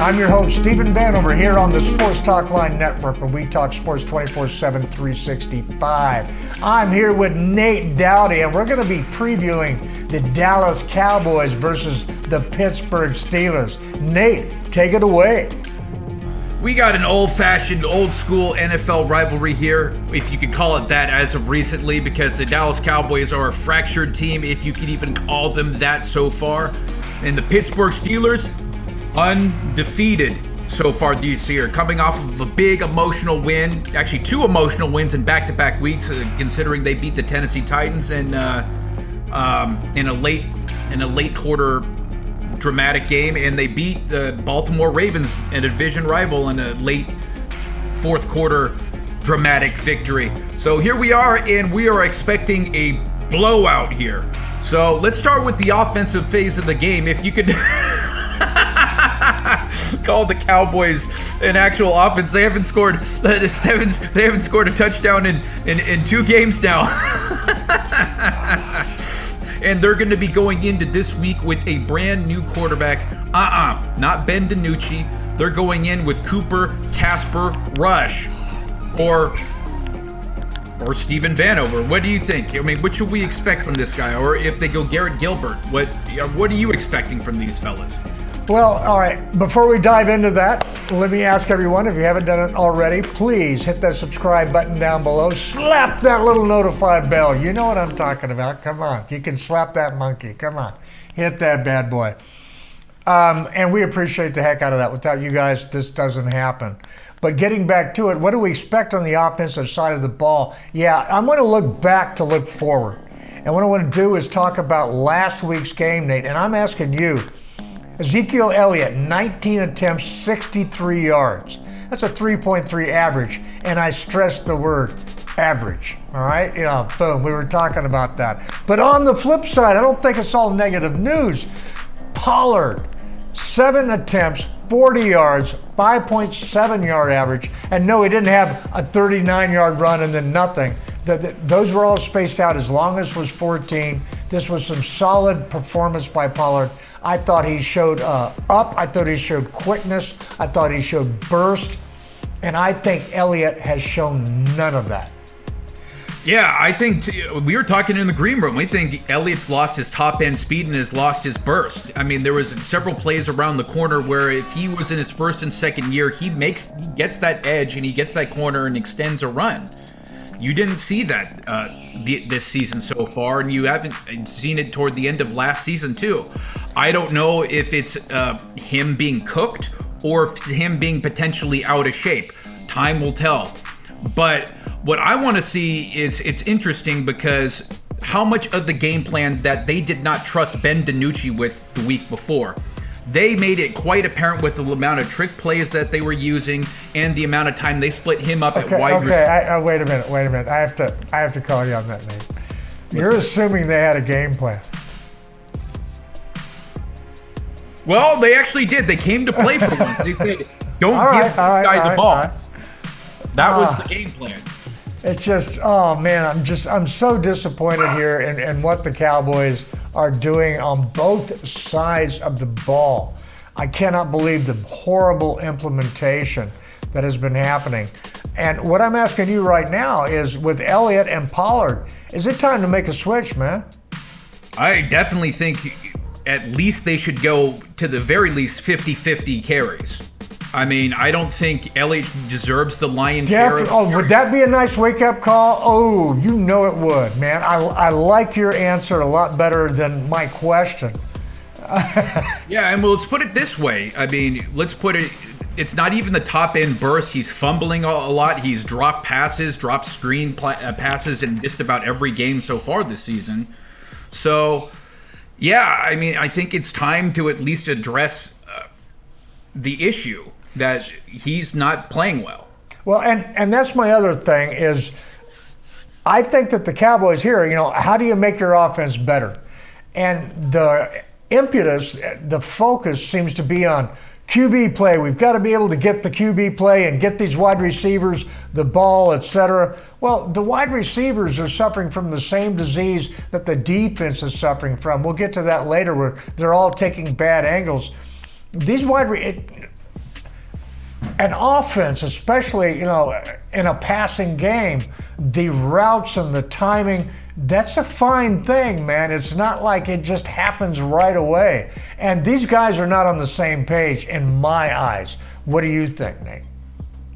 I'm your host, Stephen Vanover, here on the Sports Talk Line Network, where we talk sports 24/7, 365. I'm here with Nate Dowdy, and we're going to be previewing the Dallas Cowboys versus the Pittsburgh Steelers. Nate, take it away. We got an old-fashioned, old-school NFL rivalry here, if you could call it that as of recently, because the Dallas Cowboys are a fractured team, if you could even call them that so far. And the Pittsburgh Steelers, undefeated so far this year, coming off of a big emotional win, actually two emotional wins in back-to-back weeks, considering they beat the Tennessee Titans in a late quarter dramatic game, and they beat the Baltimore Ravens, a division rival, in a late fourth quarter dramatic victory. So here we are, and we are expecting a blowout here. So let's start with the offensive phase of the game. If you could call the Cowboys an actual offense, they haven't scored a touchdown in 2 games now. And they're going to be going into this week with a brand new quarterback. Not Ben DiNucci. They're going in with Cooper Casper Rush or Stephen Vanover. What do you think? I mean, what should we expect from this guy? Or if they go Garrett Gilbert, what are you expecting from these fellas? Well, all right, before we dive into that, let me ask everyone, if you haven't done it already, please hit that subscribe button down below. Slap that little notify bell. You know what I'm talking about. Come on. You can slap that monkey. Come on. Hit that bad boy. And we appreciate the heck out of that. Without you guys, this doesn't happen. But getting back to it, what do we expect on the offensive side of the ball? Yeah, I'm going to look back to look forward. And what I want to do is talk about last week's game, Nate. And I'm asking you, Ezekiel Elliott, 19 attempts, 63 yards. That's a 3.3 average, and I stress the word average, all right? Boom, we were talking about that. But on the flip side, I don't think it's all negative news. Pollard, 7 attempts, 40 yards, 5.7 yard average, and no, he didn't have a 39-yard run and then nothing. Those were all spaced out. As long as was 14. This was some solid performance by Pollard. I thought he showed I thought he showed quickness. I thought he showed burst. And I think Elliott has shown none of that. Yeah, I think we were talking in the green room. We think Elliott's lost his top end speed and has lost his burst. I mean, there was several plays around the corner where if he was in his first and second year, he gets that edge and he gets that corner and extends a run. You didn't see that this season so far, and you haven't seen it toward the end of last season too. I don't know if it's him being cooked or if it's him being potentially out of shape. Time will tell. But what I want to see is, it's interesting because how much of the game plan that they did not trust Ben DiNucci with the week before. They made it quite apparent with the amount of trick plays that they were using and the amount of time they split him up at wide receiver. Wait a minute. I have to call you on that, Nate. You're assuming they had a game plan. Well, they actually did. They came to play for once. They said, don't give the guy the ball. That was the game plan. It's just, oh man, I'm so disappointed here in what the Cowboys are doing on both sides of the ball. I cannot believe the horrible implementation that has been happening. And what I'm asking you right now is, with Elliott and Pollard, is it time to make a switch, man? I definitely think at least they should go to the very least 50-50 carries. I mean, I don't think Elliott deserves the lion's share. Would that be a nice wake-up call? Oh, you know it would, man. I like your answer a lot better than my question. Yeah, and well, let's put it this way. I mean, it's not even the top-end burst. He's fumbling a lot. He's dropped screen passes in just about every game so far this season. So, yeah, I mean, I think it's time to at least address the issue that he's not playing well. Well, and that's my other thing is, I think that the Cowboys here, how do you make your offense better? And the impetus, the focus seems to be on QB play. We've got to be able to get the QB play and get these wide receivers the ball, etc. Well, the wide receivers are suffering from the same disease that the defense is suffering from. We'll get to that later, where they're all taking bad angles. These an offense, especially, in a passing game, the routes and the timing, that's a fine thing, man. It's not like it just happens right away. And these guys are not on the same page in my eyes. What do you think, Nate?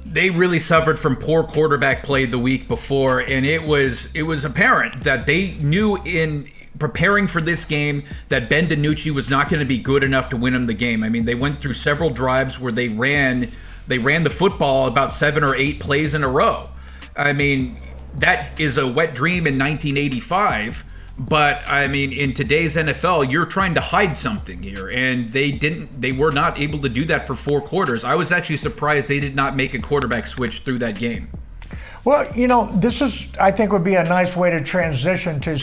They really suffered from poor quarterback play the week before, and it was apparent that they knew in preparing for this game that Ben DiNucci was not going to be good enough to win them the game. I mean, they went through several drives where they ran the football about 7 or 8 plays in a row. I mean, that is a wet dream in 1985. But I mean, in today's NFL, you're trying to hide something here, and they were not able to do that for 4 quarters. I was actually surprised they did not make a quarterback switch through that game. Well, this I think would be a nice way to transition to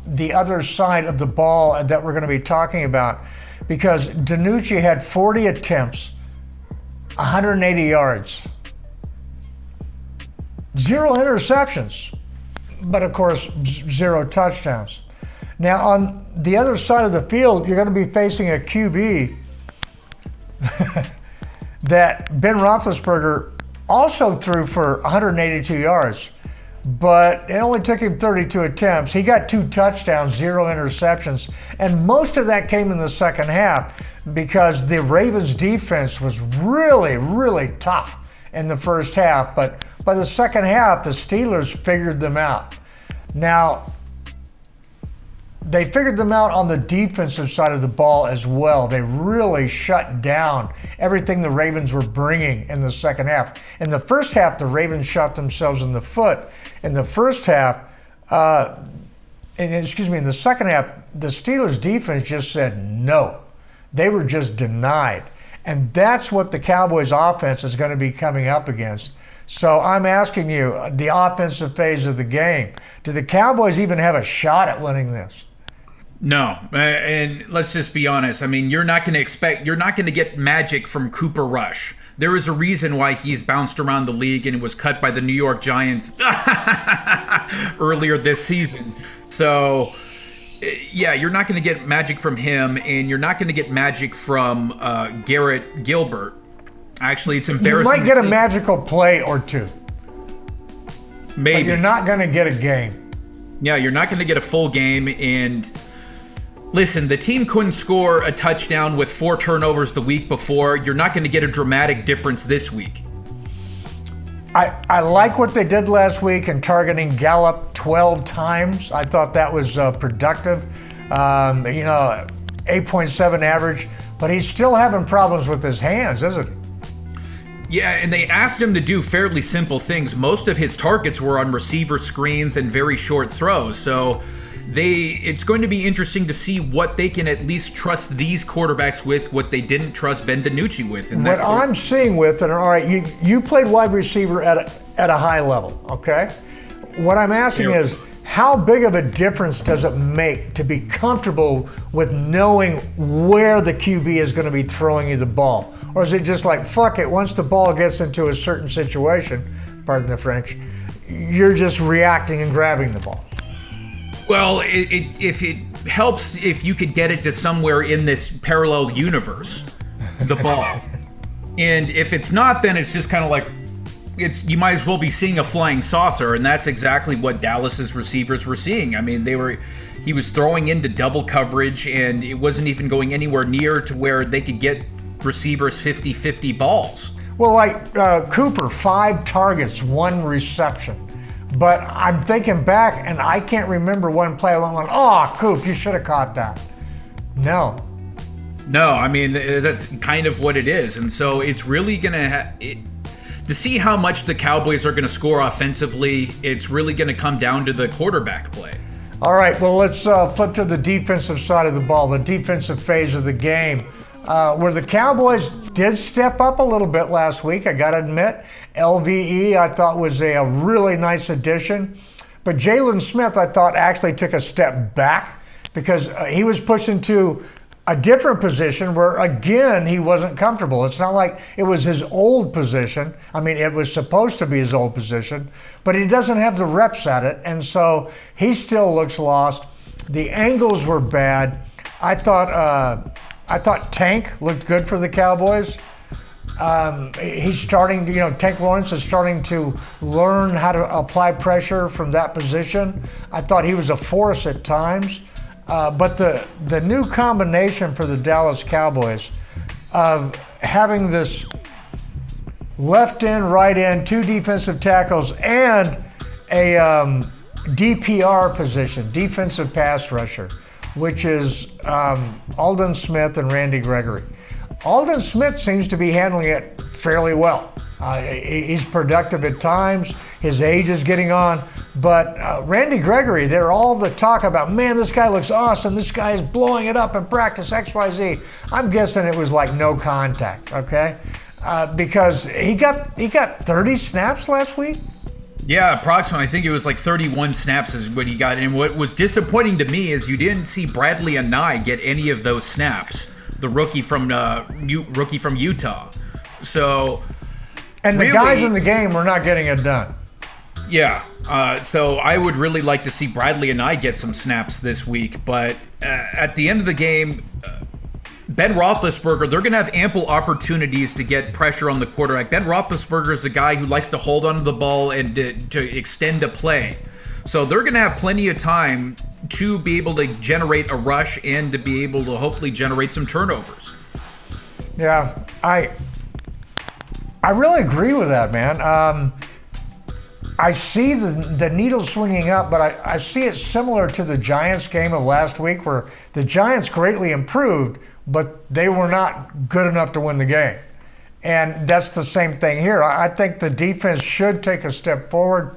the other side of the ball that we're going to be talking about, because DiNucci had 40 attempts, 180 yards, 0 interceptions. But of course, 0 touchdowns. Now, on the other side of the field, you're going to be facing a QB that Ben Roethlisberger also threw for 182 yards, but it only took him 32 attempts. He got 2 touchdowns, 0 interceptions, and most of that came in the second half because the Ravens' defense was really, really tough in the first half, but by the second half, the Steelers figured them out. Now, they figured them out on the defensive side of the ball as well. They really shut down everything the Ravens were bringing in the second half. In the first half, the Ravens shot themselves in the foot. In the first half, in the second half, the Steelers defense just said no. They were just denied. And that's what the Cowboys offense is going to be coming up against. So I'm asking you, the offensive phase of the game, do the Cowboys even have a shot at winning this? No, and let's just be honest. I mean, you're not going to get magic from Cooper Rush. There is a reason why he's bounced around the league and was cut by the New York Giants earlier this season. So, yeah, you're not going to get magic from him, and you're not going to get magic from Garrett Gilbert. Actually, it's embarrassing. You might get a magical play or two. Maybe. But you're not going to get a game. Yeah, you're not going to get a full game. And listen, the team couldn't score a touchdown with 4 turnovers the week before. You're not going to get a dramatic difference this week. I like what they did last week in targeting Gallup 12 times. I thought that was productive. 8.7 average. But he's still having problems with his hands, isn't he? Yeah, and they asked him to do fairly simple things. Most of his targets were on receiver screens and very short throws. So it's going to be interesting to see what they can at least trust these quarterbacks with, what they didn't trust Ben DiNucci with. And what I'm seeing with, and all right, you played wide receiver at a high level, okay? What I'm asking is, how big of a difference does it make to be comfortable with knowing where the QB is going to be throwing you the ball? Or is it just like, fuck it, once the ball gets into a certain situation, pardon the French, you're just reacting and grabbing the ball? Well, if it helps if you could get it to somewhere in this parallel universe, the ball. And if it's not, then it's just kind of like, you might as well be seeing a flying saucer, and that's exactly what Dallas's receivers were seeing. I mean, he was throwing into double coverage, and it wasn't even going anywhere near to where they could get receivers 50-50 balls. Well, like Cooper, 5 targets, 1 reception. But I'm thinking back, and I can't remember one play I went, oh, Coop, you should have caught that. No, I mean, that's kind of what it is. And so it's really going to to see how much the Cowboys are going to score offensively, it's really going to come down to the quarterback play. All right, well, let's flip to the defensive side of the ball, the defensive phase of the game, where the Cowboys did step up a little bit last week, I got to admit. LVE, I thought, was a really nice addition. But Jalen Smith, I thought, actually took a step back because he was pushed into a different position where, again, he wasn't comfortable. It's not like it was his old position. I mean, it was supposed to be his old position, but he doesn't have the reps at it, and so he still looks lost. The angles were bad. I thought Tank looked good for the Cowboys. He's starting to, Tank Lawrence is starting to learn how to apply pressure from that position. I thought he was a force at times. But the new combination for the Dallas Cowboys of having this left end, right end, 2 defensive tackles, and a DPR position, defensive pass rusher, which is Aldon Smith and Randy Gregory. Aldon Smith seems to be handling it fairly well. He's productive at times. His age is getting on. But Randy Gregory, they're all the talk about, man, this guy looks awesome. This guy is blowing it up in practice, XYZ. I'm guessing it was like no contact, okay? Because he got 30 snaps last week. Yeah, approximately. I think it was like 31 snaps is what he got. And what was disappointing to me is you didn't see Bradley Anai get any of those snaps, the rookie from Utah. So, and the guys in the game were not getting it done. Yeah. So I would really like to see Bradley Anai get some snaps this week. But at the end of the game, Ben Roethlisberger, they're going to have ample opportunities to get pressure on the quarterback. Ben Roethlisberger is a guy who likes to hold onto the ball and to extend a play. So they're going to have plenty of time to be able to generate a rush and to be able to hopefully generate some turnovers. Yeah, I really agree with that, man. I see the needle swinging up, but I see it similar to the Giants game of last week where the Giants greatly improved, but they were not good enough to win the game. And that's the same thing here. I think the defense should take a step forward.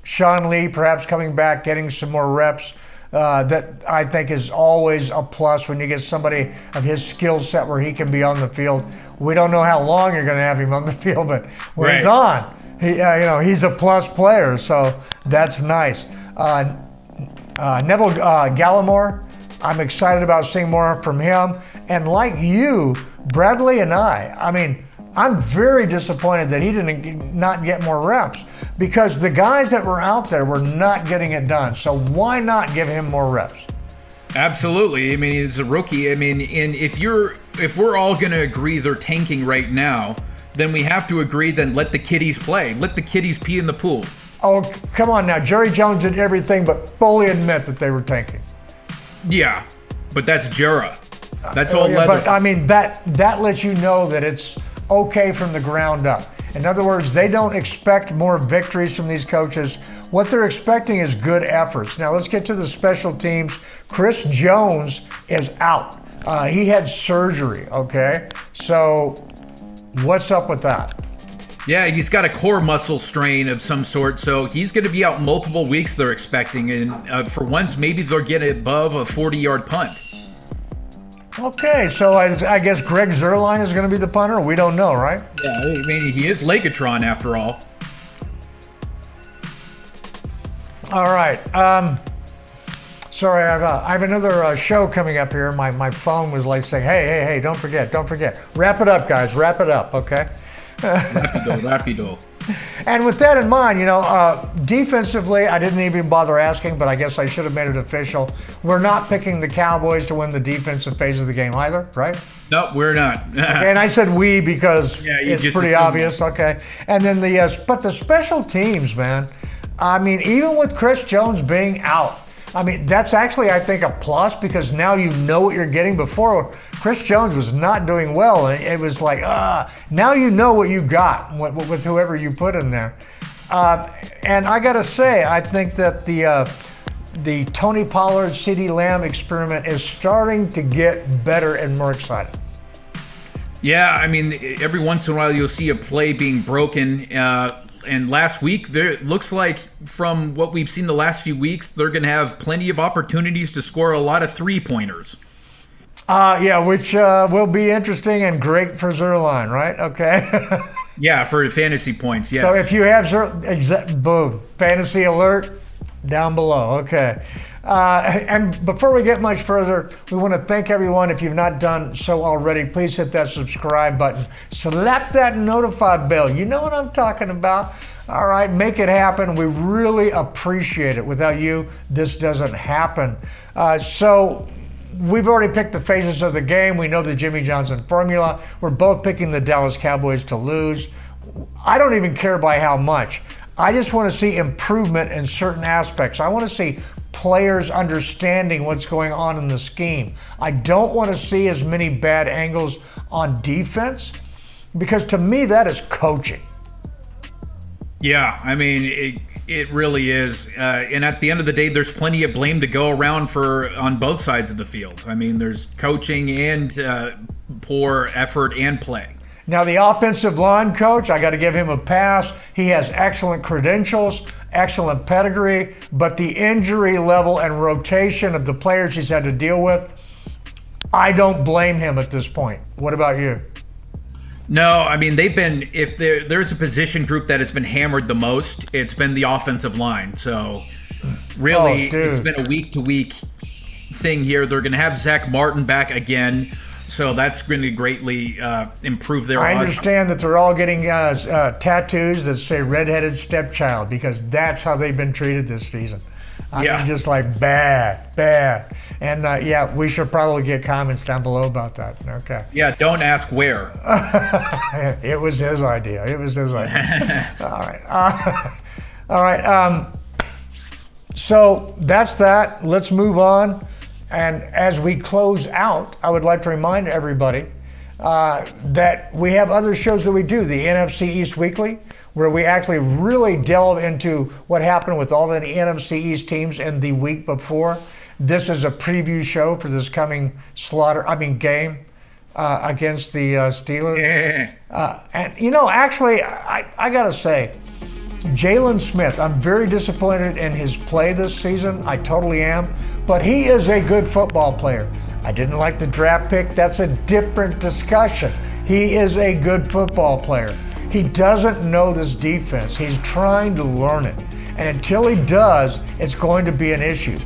Sean Lee perhaps coming back, getting some more reps. That I think is always a plus when you get somebody of his skill set where he can be on the field. We don't know how long you're going to have him on the field, but when he's on, he's a plus player, so that's nice. Neville Gallimore, I'm excited about seeing more from him. And like you, Bradley and I'm very disappointed that he didn't not get more reps because the guys that were out there were not getting it done. So why not give him more reps? Absolutely. I mean, he's a rookie. I mean, and if we're all going to agree they're tanking right now, then we have to agree, then let the kiddies play. Let the kiddies pee in the pool. Oh, come on now. Jerry Jones did everything but fully admit that they were tanking. Yeah, but that's Jera. That's all leather. But I mean, that lets you know that it's okay from the ground up. In other words, they don't expect more victories from these coaches. What they're expecting is good efforts. Now let's get to the special teams. Chris Jones is out. He had surgery, okay? So what's up with that? Yeah, he's got a core muscle strain of some sort, so he's going to be out multiple weeks, they're expecting. And for once, maybe they'll get above a 40-yard punt. Okay, so I guess Greg Zuerlein is going to be the punter? We don't know, right? Yeah, I mean, he is Legatron after all. All right. Sorry, I have another show coming up here. My phone was like saying, hey, don't forget. Wrap it up, guys. Wrap it up, okay? Rapido. And with that in mind, defensively, I didn't even bother asking, but I guess I should have made it official. We're not picking the Cowboys to win the defensive phase of the game either, right? No, we're not. Okay, and I said we because it's pretty obvious. Okay. And then but the special teams, man. I mean, even with Chris Jones being out, that's actually, I think, a plus because now you know what you're getting. Before, Chris Jones was not doing well, and it was like, now you know what you got with whoever you put in there. And I got to say, I think that the Tony Pollard, CeeDee Lamb experiment is starting to get better and more exciting. Yeah, I mean, every once in a while you'll see a play being broken. And last week, it looks like from what we've seen the last few weeks, they're going to have plenty of opportunities to score a lot of three-pointers. Which will be interesting and great for Zuerlein, right? Okay. Yeah, for fantasy points, yes. So if you have boom, fantasy alert down below. Okay. And before we get much further, we want to thank everyone. If you've not done so already, please hit that subscribe button. Slap that notify bell. You know what I'm talking about. All right, make it happen. We really appreciate it. Without you, this doesn't happen. So we've already picked the phases of the game. We know the Jimmy Johnson formula. We're both picking the Dallas Cowboys to lose. I don't even care by how much. I just want to see improvement in certain aspects. I want to see players understanding what's going on in the scheme. I don't want to see as many bad angles on defense, because to me that is coaching. Yeah, I mean, it really is. And at the end of the day, there's plenty of blame to go around on both sides of the field. I mean, there's coaching and poor effort and play. Now, the offensive line coach, I got to give him a pass. He has excellent credentials, excellent pedigree, but the injury level and rotation of the players he's had to deal with, I don't blame him at this point. What about you? No, I mean, if there's a position group that has been hammered the most, it's been the offensive line. So really, it's been a week-to-week thing here. They're going to have Zach Martin back again. So that's going to greatly improve their I understand that they're all getting tattoos that say redheaded stepchild, because that's how they've been treated this season. I mean, just like bad. And we should probably get comments down below about that. Okay. Yeah, don't ask where. It was his idea. All right. So that's that. Let's move on. And as we close out, I would like to remind everybody that we have other shows that we do. The NFC East Weekly, where we actually really delve into what happened with all the NFC East teams in the week before. This is a preview show for this coming game against the Steelers. And, actually, I got to say, Jalen Smith, I'm very disappointed in his play this season. I totally am. But he is a good football player. I didn't like the draft pick. That's a different discussion. He is a good football player. He doesn't know this defense. He's trying to learn it. And until he does, it's going to be an issue.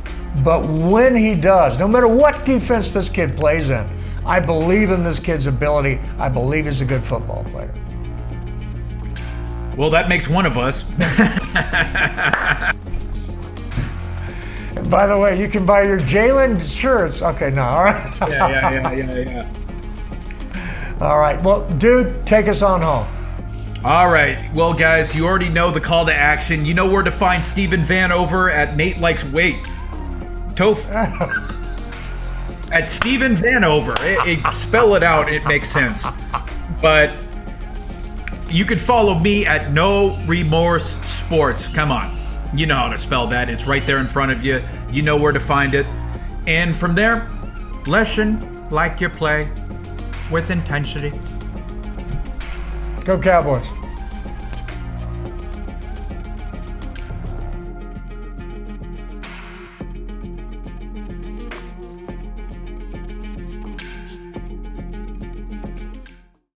But when he does, no matter what defense this kid plays in, I believe in this kid's ability. I believe he's a good football player. Well, that makes one of us. By the way, you can buy your Jalen shirts. Okay, no, all right. Yeah. All right, well, dude, take us on home. All right, well, guys, you already know the call to action. You know where to find Steven Vanover at Nate Likes Wait. Toph. At Steven Vanover. Spell it out, it makes sense. But you can follow me at No Remorse Sports. Come on. You know how to spell that. It's right there in front of you. You know where to find it. And from there, listen like you play with intensity. Go Cowboys.